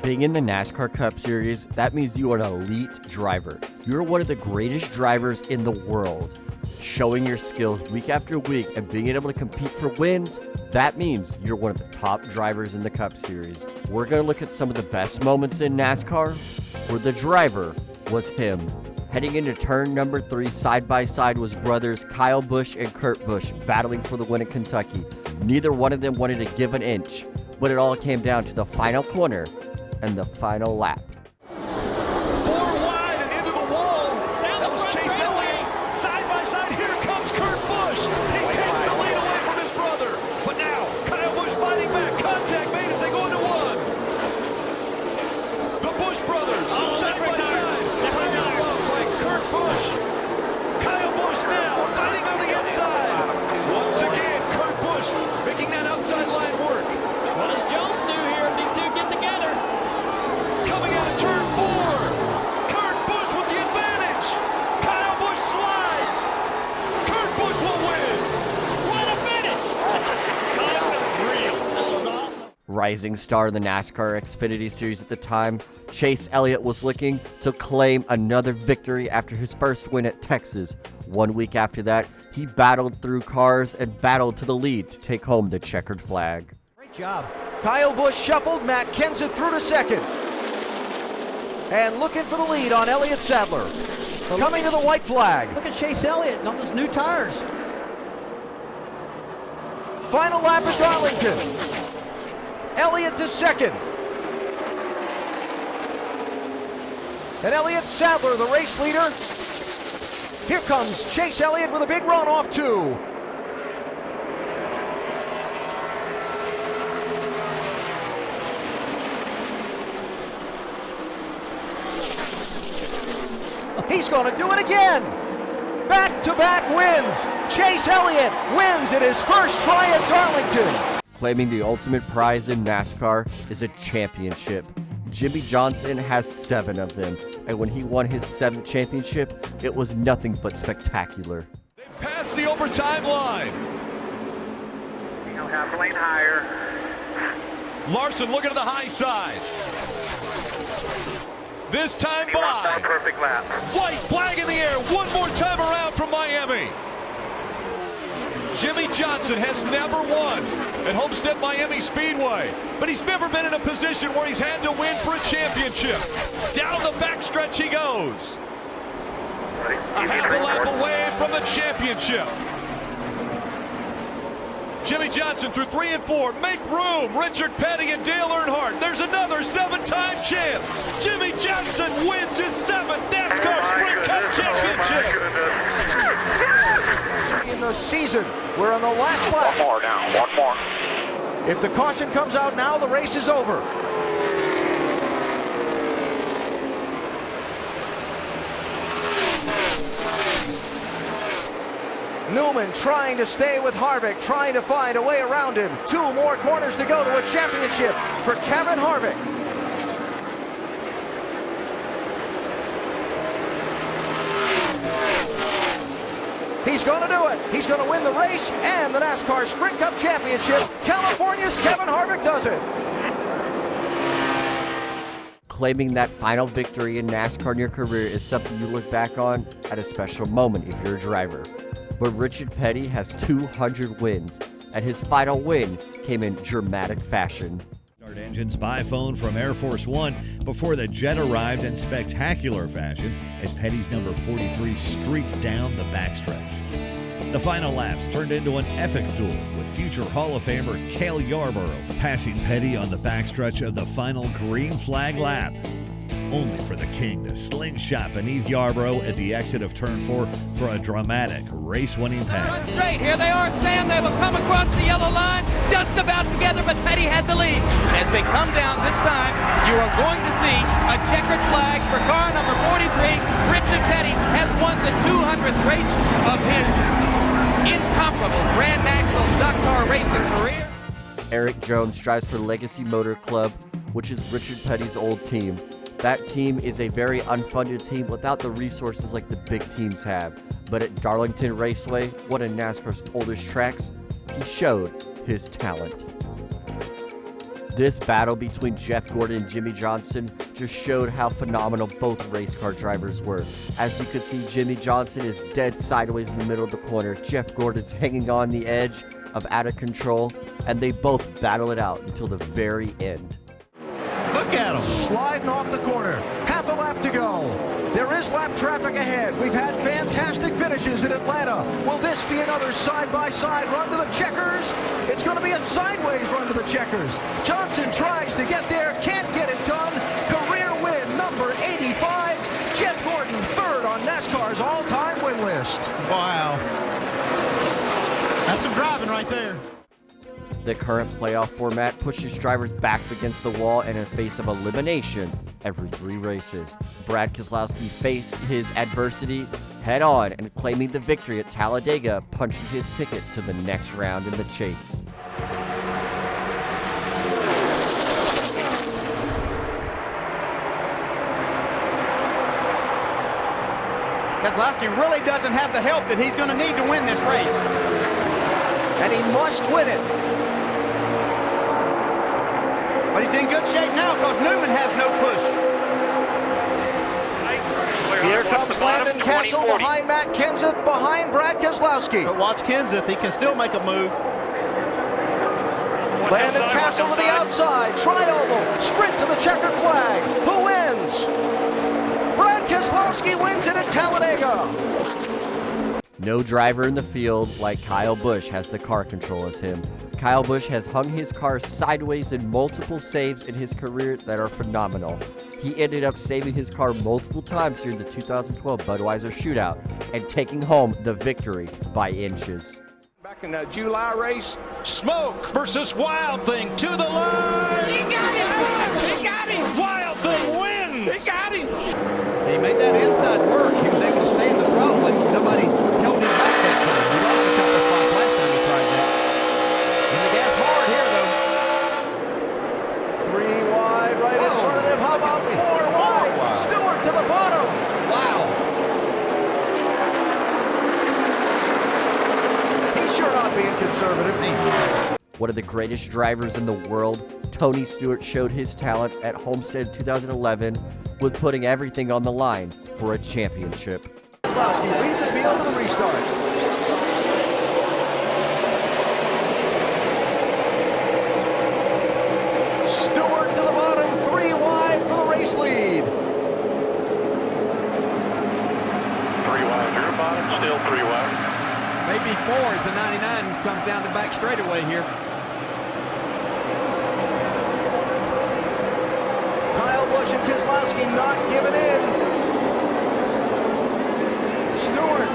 Being in the NASCAR Cup Series, that means you are an elite driver. You're one of the greatest drivers in the world. Showing your skills week after week and being able to compete for wins, that means you're one of the top drivers in the Cup Series. We're going to look at some of the best moments in NASCAR where the driver was him. Heading into turn number 3, side by side was brothers Kyle Busch and Kurt Busch battling for the win in Kentucky. Neither one of them wanted to give an inch, but it all came down to the final corner and the final lap. 4 wide and into the wall. That was Chase Elliott. Side by side, here comes Kurt Busch. He takes the lead away from his brother. But now, Kyle Busch fighting back. Contact made as they go into one. The Busch brothers, side by side. Time out love by Kurt Busch. Kyle Busch now fighting on the inside. Once again, Kurt Busch making that outside line work. What does Jones do here if these two get together? Coming out of turn 4. Kurt Busch with the advantage. Kyle Busch slides. Kurt Busch will win. What a finish! That was real. That was awesome. Rising star in the NASCAR Xfinity Series at the time, Chase Elliott was looking to claim another victory after his first win at Texas. 1 week after that, he battled through cars and battled to the lead to take home the checkered flag. Great job. Kyle Busch shuffled, Matt Kenseth through to second. And looking for the lead on Elliott Sadler. Coming to the white flag. Look at Chase Elliott on those new tires. Final lap at Darlington. Elliott to second. And Elliott Sadler, the race leader. Here comes Chase Elliott with a big run off 2. He's going to do it again. Back-to-back wins. Chase Elliott wins in his first try at Darlington. Claiming the ultimate prize in NASCAR is a championship. Jimmie Johnson has 7 of them, and when he won his 7th championship, it was nothing but spectacular. They pass the overtime line. Half lane higher. Larson looking to the high side. This time More by. perfect lap. White flag in the air. One more time around from Miami. Jimmie Johnson has never won at Homestead Miami Speedway, but he's never been in a position where he's had to win for a championship. Down the backstretch he goes. A half a lap away from the championship. Jimmie Johnson through 3 and 4. Make room. Richard Petty and Dale Earnhardt. There's another 7-time champ. Jimmie Johnson wins his 7th NASCAR Sprint Cup championship. In the season, we're on the last lap. One more now. One more. If the caution comes out now, the race is over. Newman trying to stay with Harvick, trying to find a way around him. 2 more corners to go to a championship for Kevin Harvick. He's going to do it. He's going to win the race and the NASCAR Sprint Cup Championship. California's Kevin Harvick does it. Claiming that final victory in NASCAR in your career is something you look back on at a special moment if you're a driver. But Richard Petty has 200 wins, and his final win came in dramatic fashion. Start engines by phone from Air Force One before the jet arrived in spectacular fashion as Petty's number 43 streaked down the backstretch. The final laps turned into an epic duel with future Hall of Famer Cale Yarborough passing Petty on the backstretch of the final green flag lap, only for the King to slingshot beneath Yarborough at the exit of turn 4 for a dramatic race-winning pass. Straight, here they are, Sam. They will come across the yellow line, just about together, but Petty had the lead. As they come down this time, you are going to see a checkered flag for car number 43. Richard Petty has won the 200th race of his incomparable Grand National stock car racing career. Eric Jones drives for Legacy Motor Club, which is Richard Petty's old team. That team is a very unfunded team without the resources like the big teams have. But at Darlington Raceway, one of NASCAR's oldest tracks, he showed his talent. This battle between Jeff Gordon and Jimmy Johnson just showed how phenomenal both race car drivers were. As you can see, Jimmy Johnson is dead sideways in the middle of the corner. Jeff Gordon's hanging on the edge of out of control, and they both battle it out until the very end. Look at him. Sliding off the corner. Half a lap to go. There is lap traffic ahead. We've had fantastic finishes in Atlanta. Will this be another side-by-side run to the checkers? It's going to be a sideways run to the checkers. Johnson tries to get there, can't get it done. Career win number 85. Jeff Gordon third on NASCAR's all-time win list. Wow. That's some driving right there. The current playoff format pushes drivers' backs against the wall and in face of elimination every 3 races. Brad Keselowski faced his adversity head-on and claiming the victory at Talladega, punching his ticket to the next round in the chase. Keselowski really doesn't have the help that he's going to need to win this race. And he must win it. But he's in good shape now because Newman has no push. Here comes Landon Castle behind Matt Kenseth, behind Brad Keselowski. But watch Kenseth, he can still make a move. Landon Castle to the outside, tri-oval, sprint to the checkered flag. Who wins? Brad Keselowski wins it at Talladega. No driver in the field like Kyle Busch has the car control as him. Kyle Busch has hung his car sideways in multiple saves in his career that are phenomenal. He ended up saving his car multiple times during the 2012 Budweiser shootout and taking home the victory by inches. Back in that July race, Smoke versus Wild Thing to the line. he got him! He got him! Wild Thing wins. He got him! He made that inside work. He was able to stay in the throttle and nobody held him back that time. He lost a couple of spots last time he tried that. And the gas hard here, though. 3 wide, right in front of them. How about 4 wide? Stewart to the bottom. Wow. He's sure not being conservative. One of the greatest drivers in the world, Tony Stewart showed his talent at Homestead 2011 with putting everything on the line for a championship. Keselowski lead the field to the restart. Stewart to the bottom, 3 wide for the race lead. 3 wide, you're bottom, still 3 wide. Maybe 4 as the 99 comes down the back straightaway here. Kyle Busch and Keselowski not giving in. Stewart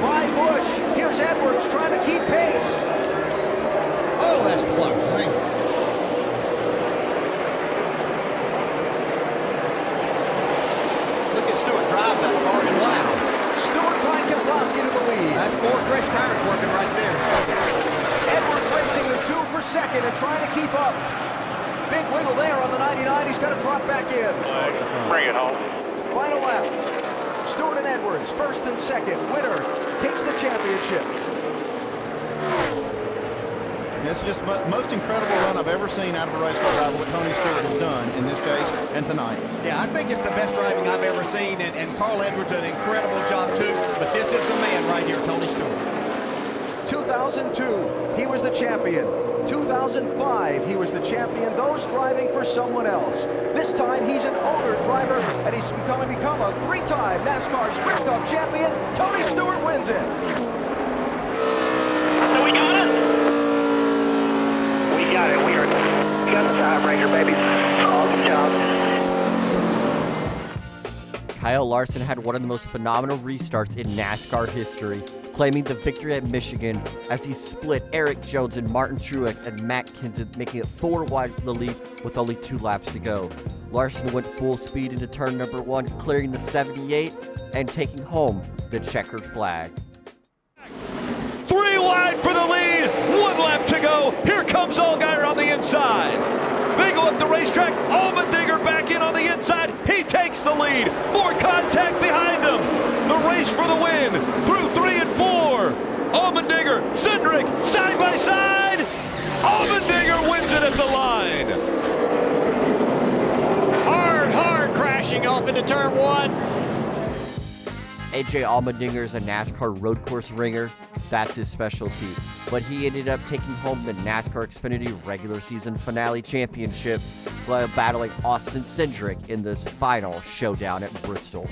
by Busch. Here's Edwards trying to keep pace. Oh, that's close. Look at Stewart drive that car and wow. Stewart by Keselowski to the lead. That's 4 fresh tires working right there. Edwards racing the 2 for second and trying to keep up. Big wiggle there on the 99. He's got to drop back in. Bring it home. Final lap. Stewart and Edwards, first and second. Winner takes the championship. It's just the most incredible run I've ever seen out of a race car driver, what Tony Stewart has done in this case and tonight. Yeah, I think it's the best driving I've ever seen, and Carl Edwards did an incredible job too, but this is the man right here, Tony Stewart. 2002, he was the champion. 2005, he was the champion, those driving for someone else. This time, he's an older driver, and he's become a 3-time NASCAR Sprint Cup champion. Tony Stewart wins it. So we got it? We got it. We got the tiebreaker, baby. Awesome job. Kyle Larson had one of the most phenomenal restarts in NASCAR history, claiming the victory at Michigan as he split Eric Jones and Martin Truex and Matt Kenseth, making it 4 wide for the lead with only 2 laps to go. Larson went full speed into turn number 1, clearing the 78 and taking home the checkered flag. 3 wide for the lead. 1 lap to go. Here comes Allgaier on the inside. They go up the racetrack. Allmendinger back in on the inside. He takes the lead. More contact behind him. The race for the win through 3 and 4. Allmendinger, Cindric, side by side. Allmendinger wins it at the line. Hard crashing off into turn one. AJ Allmendinger is a NASCAR road course ringer. That's his specialty. But he ended up taking home the NASCAR Xfinity regular season finale championship while battling Austin Cindric in this final showdown at Bristol.